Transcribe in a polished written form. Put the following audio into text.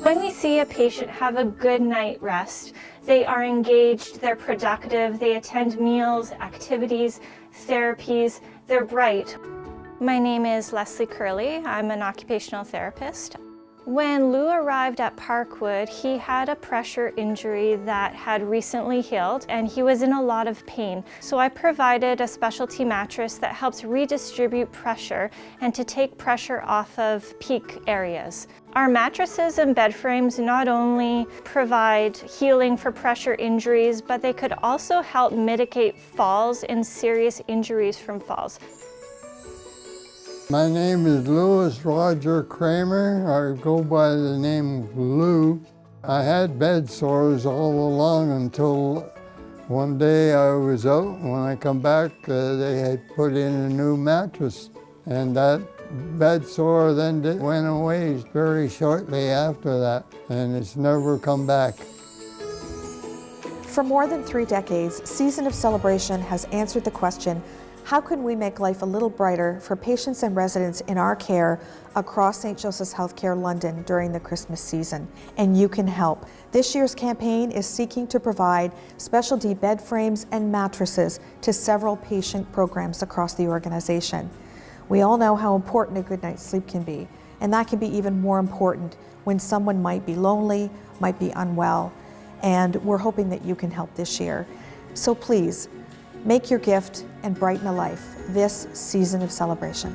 When we see a patient have a good night rest, they are engaged, they're productive, they attend meals, activities, therapies, they're bright. My name is Leslie Curley. I'm an occupational therapist. When Lou arrived at Parkwood, he had a pressure injury that had recently healed and he was in a lot of pain. So I provided a specialty mattress that helps redistribute pressure and to take pressure off of peak areas. Our mattresses and bed frames not only provide healing for pressure injuries, but they could also help mitigate falls and serious injuries from falls. My name is Louis Roger Kramer. I go by the name Lou. I had bed sores all along until one day I was out. When I come back, they had put in a new mattress. And that bed sore then went away very shortly after that. And it's never come back. For more than 3 decades, Season of Celebration has answered the question, how can we make life a little brighter for patients and residents in our care across St. Joseph's Healthcare London during the Christmas season? And you can help. This year's campaign is seeking to provide specialty bed frames and mattresses to several patient programs across the organization. We all know how important a good night's sleep can be, and that can be even more important when someone might be lonely, might be unwell, and we're hoping that you can help this year. So please, make your gift and brighten a life this season of celebration.